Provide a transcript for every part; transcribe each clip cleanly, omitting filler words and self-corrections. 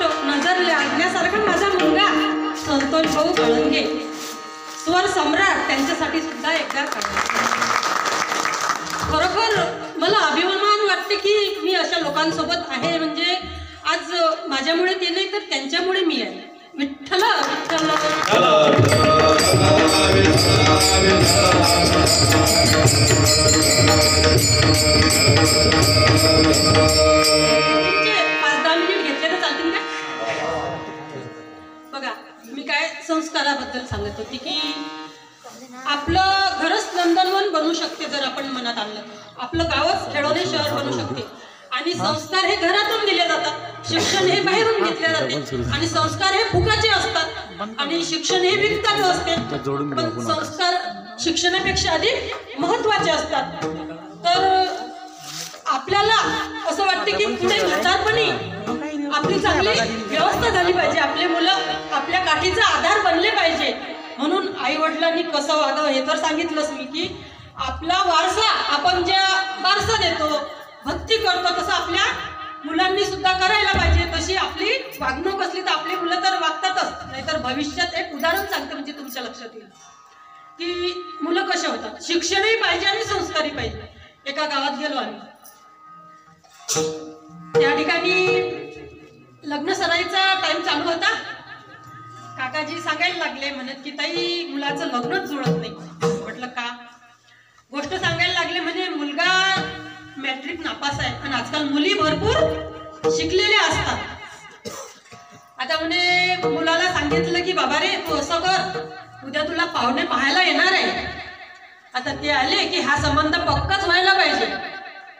गोष्ट नजर लागण्यासारखा माझा मुलगा संतोष भाऊ कळंगे स्वर सम्राट त्यांच्यासाठी सुद्धा एकदा खरोखर मला अभिमान वाटते की मी अशा लोकांसोबत आहे. म्हणजे आज माझ्यामुळे ते नाही तर त्यांच्यामुळे मी आहे. विठ्ठल विठ्ठल संस्काराबद्दल सांगत होती की आपलं घरच नंदनवन बनू शकते जर आपण मनात आणलं. आपलं गावच खेळवणे शहर बनू शकते. आणि संस्कार हे घरातून दिले जातात, शिक्षण हे बाहेरून घेतले जाते. आणि संस्कार हे फुकाचे असतात आणि शिक्षण हे विकताच असते. पण संस्कार शिक्षणापेक्षा अधिक महत्वाचे असतात. तर आपल्याला असं वाटते की पुढे म्हातारपणी आपली चांगली व्यवस्था झाली पाहिजे, आपले मुलं आपल्या काठीचा आधार बनले पाहिजे. म्हणून आई वडिलांनी कसं वागावं हे तर सांगितलंच मी की आपला वारसा आपण ज्या वारसा देतो, भक्ती करतो, तसं आपल्या मुलांनी सुद्धा करायला पाहिजे. तशी आपली वागणूक असली तर आपली मुलं तर वागतातच. नाहीतर भविष्यात एक उदाहरण सांगते म्हणजे तुमच्या लक्षात येईल की मुलं कसे होतात. शिक्षणही पाहिजे आणि संस्कारी पाहिजे. एका गावात गेलो आम्ही, त्या ठिकाणी लग्न सराईचा टाइम चालू होता. काकाजी सांगायला लागले म्हणत की ताई मुलाचं लग्नच जुळत नाही. म्हटलं का? गोष्ट सांगायला लागले म्हणजे मुलगा मॅट्रिक नापास आहे आणि आजकाल मुली भरपूर शिकलेल्या असतात. आता म्हणे मुलाला सांगितलं की बाबा रे तू असं कर, उद्या तुला पाहुणे पाहायला येणार आहे. आता ते आले की हा संबंध पक्काच व्हायला पाहिजे.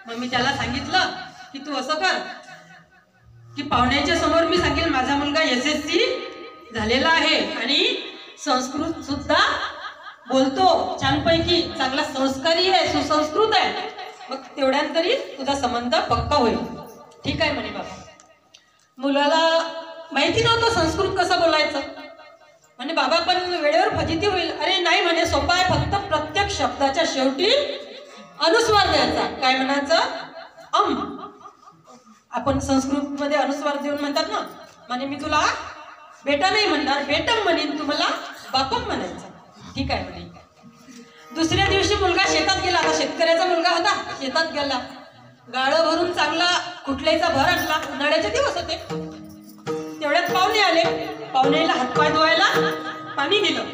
मग मी त्याला सांगितलं की तू असं कर की पाहुण्याच्या समोर मी सांगेल माझा मुलगा SSC झालेला आहे आणि संस्कृत सुद्धा बोलतो छानपैकी, चांगला संस्कारी आहे, सुसंस्कृत आहे. मग तेवढ्यात तरी तुझा संबंध पक्का होईल. ठीक आहे म्हणे बाबा. मुलाला माहिती नव्हतं संस्कृत कसं बोलायचं. म्हणे बाबा पण वेळेवर फजिती होईल. अरे नाही म्हणे, सोपा आहे. फक्त प्रत्येक शब्दाच्या शेवटी अनुस्वार द्यायचा. काय म्हणायचं? आपण संस्कृत मध्ये अनुस्वार देऊन म्हणतात ना. म्हणजे मी तुला बेटा नाही म्हणणार, बेटम म्हणेन, तुम्हाला बापम म्हणायचं. ठीक आहे म्हणे. दुसऱ्या दिवशी मुलगा शेतात गेला. आता शेतकऱ्याचा मुलगा होता, शेतात गेला. गाळं भरून चांगला कुठल्याचा भर आणला. उन्हाळ्याचे दिवस होते. तेवढ्यात पाहुणे आले. पाहुण्याला हातपाय धुवायला पाणी दिलं.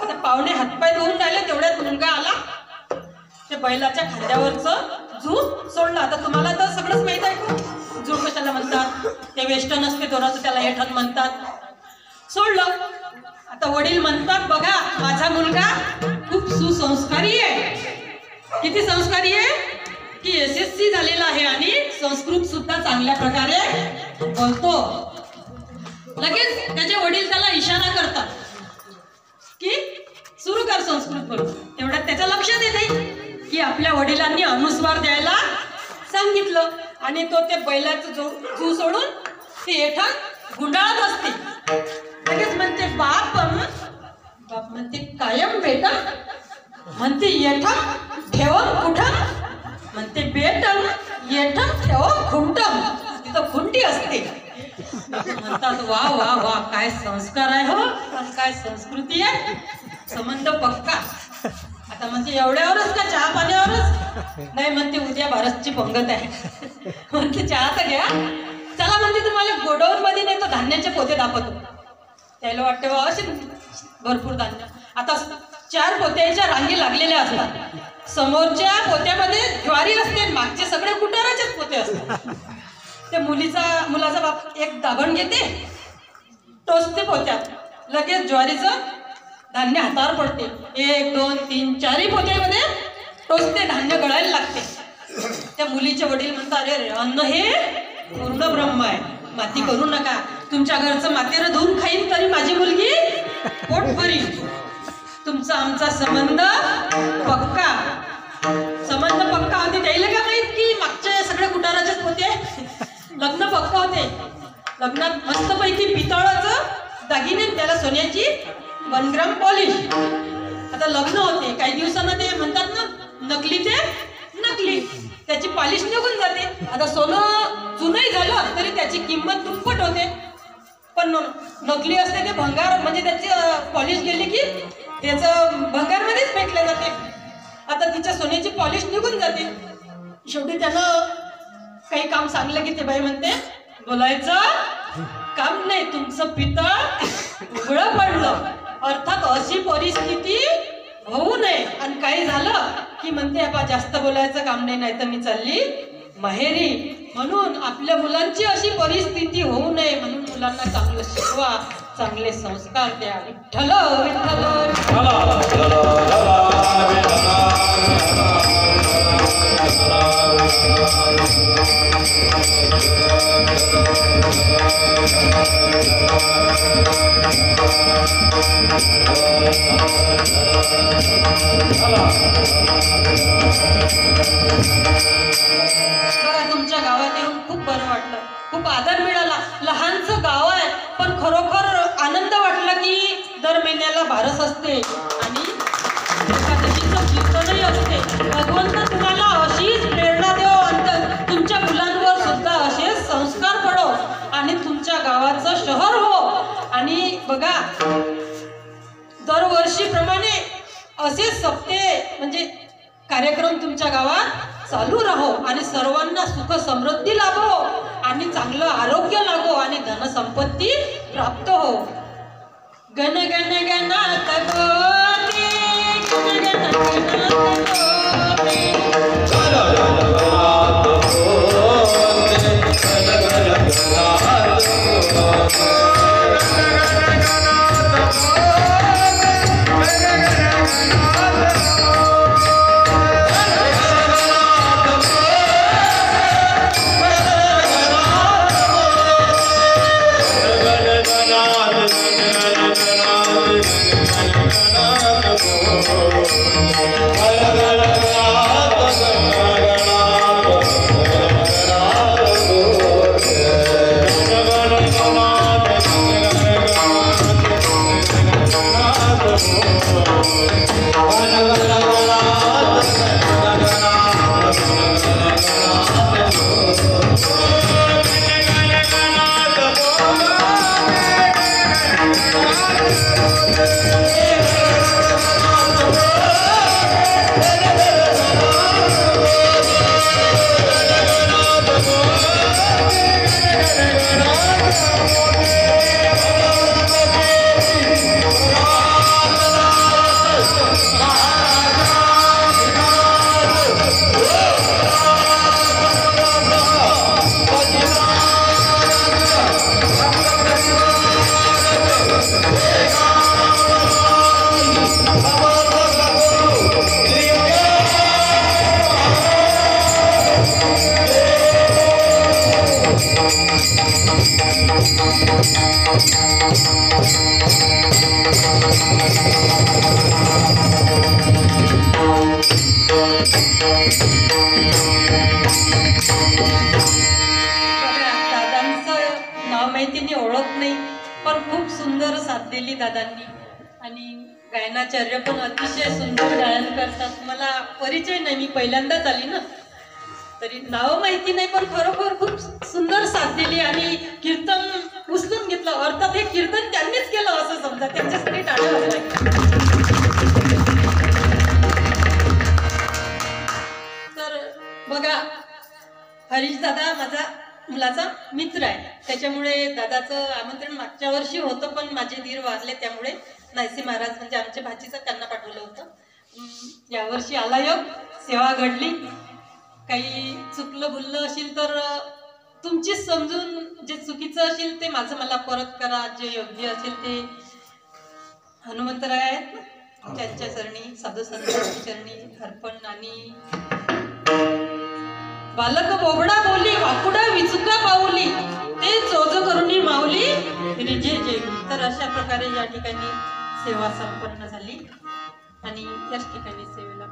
आता पाहुणे हातपाय धुवून राहिले तेवढ्यात मुलगा आला. ते बैलाच्या खांद्यावरचं जू सोडलं. आता तुम्हाला तर सगळंच माहित आहे जू कशाला म्हणतात. ते वेस्टर्न असते दोराचं, त्याला हेठण म्हणतात. सोडलं. आता वडील म्हणतात बघा माझा मुलगा खूप सुसंस्कारी आहे. किती संस्कारी आहे की SSC झालेला आहे आणि संस्कृत सुद्धा चांगल्या प्रकारे बोलतो. लगेच त्याचे वडील त्याला इशारा करतात की सुरू कर संस्कृत बोल. तेवढ्यात त्याच्या लक्षात येते की आपल्या वडिलांनी अनुस्वार द्यायला सांगितलं. आणि तो ते बैलाचं जू सोडून ते हेठण गुंडाळत असते. लगेच म्हणते बाप. बाप म्हणते कायम बेटा. म्हणते येठम ठेवम कुठम. म्हणते बेटम येठम ठेवम खुंटम. तिथं खुंटी असते. म्हणतात वा वा वा काय संस्कार आहे हो, काय संस्कृती आहे. संबंध पक्का. आता म्हणते एवढ्यावरच का चहा पाण्यावरच? नाही म्हणते उद्या भारतची पंगत आहे. म्हणते चहा तर घ्या. चला म्हणते तुम्हाला गोडाऊन मध्ये नाही तर धान्याचे पोते दाखवतो. त्याला वाटते बा असे भरपूर धान्य. आता 4 पोत्याच्या रांगी लागलेल्या असतात. समोरच्या पोत्यामध्ये ज्वारी असते, मागचे सगळे कुटाराचेच पोते असतात. ते मुलाचा बाप एक दाभण घेते, टोचते पोत्यात. लगेच ज्वारीचं धान्य हातावर पडते. 1 2 3 4 पोत्यामध्ये टोचते. धान्य गळायला लागते. त्या मुलीचे वडील म्हणतात अरे अन्न हे पूर्ण ब्रह्म आहे, माती करू नका. तुमच्या घरचं मातेर धुवून खाईन तरी माझी मुलगी पोट भरील. तुमचा आमचा संबंध पक्का. संबंध पक्का होते. त्याला का माहित की मागचे सगळे कुटाराचेच होते. लग्न पक्का होते. लग्नात मस्तपैकी पितळाचं दागिने, त्याला सोन्याची 1 ग्राम पॉलिश. आता लग्न होते काही दिवसांना ते म्हणतात ना नकली ते नकली, त्याची पॉलिश निघून जाते. आता सोनं जुनही झालं तरी त्याची किंमत दुप्पट होते. पण नकली असते ते भंगार, म्हणजे त्याची पॉलिश गेली की त्याचं भंगारमध्येच फेकले जाते. आता तिच्या सोन्याची पॉलिश निघून जाते. शेवटी त्यानं काही काम सांगलं की ते बाई म्हणते बोलायचं काम नाही, तुमचं पितळ उघडं पडलं. अर्थात अशी परिस्थिती होऊ नये. आणि काही झालं की म्हणते आपण जास्त बोलायचं काम नाही, नाही तर मी चालली माहेरी. म्हणून आपल्या मुलांची अशी परिस्थिती होऊ नये म्हणून मुलांना चांगलं शिकवा, चांगले संस्कार द्या. विठ्ठल विठ्ठल. बघा, तुमच्या गावात येऊन खूप बरं वाटलं, खूप आदर मिळाला. लहानचं गाव आहे पण खरोखर आनंद वाटला की दर महिन्याला बारस असते आणि एकादशीचं कीर्तनही असते. भगवंत तुम्हाला अशीच प्रेरणा देव आणि तुमच्या मुलांवर सुद्धा असेच संस्कार पडो आणि तुमच्या गावाचं शहर हो. आणि बघा, दरवर्षीप्रमाणे असेच सप्ते म्हणजे कार्यक्रम तुमच्या गावात चालू राहो आणि सर्वांना सुख समृद्धी लाभो आणि चांगलं आरोग्य लागो आणि धनसंपत्ती प्राप्त हो. गण गण गणात गोते, गण गण गणात दिली दादांनी आणि गायनाचार्य पण अतिशय सुंदर गायन करतात. मला परिचय नाही, मी पहिल्यांदाच आली ना, तरी नाव माहिती नाही, पण खरोखर खूप सुंदर साथ दिली आणि कीर्तन उचलून घेतलं. अर्थात हे कीर्तन त्यांनीच केलं असं समजा, त्यांच्यासाठी टाळ्या वाजल्या. तर बघा, हरीश दादा माझा मुलाचा मित्र आहे, त्याच्यामुळे दादाचं आमंत्रण मागच्या वर्षी होतं, पण माझे धीर वारले त्यामुळे नायसी महाराज म्हणजे आमच्या भाचीचं त्यांना पाठवलं होतं. यावर्षी आला योग, सेवा घडली. काही चुकलं बुललं असेल तर तुमचीच समजून, जे चुकीचं असेल ते माझं मला परत करा, जे योग्य असेल ते हनुमंतराय आहेत ना त्यांच्या चरणी, साधू संतांच्या चरणी अर्पण. आणि बालक बोबडा बोली वाकुडा विचुका पाऊली ते चोज करुणी माऊली रिजे जे. तर अशा प्रकारे या ठिकाणी सेवा संपन्न झाली आणि याच ठिकाणी सेवेला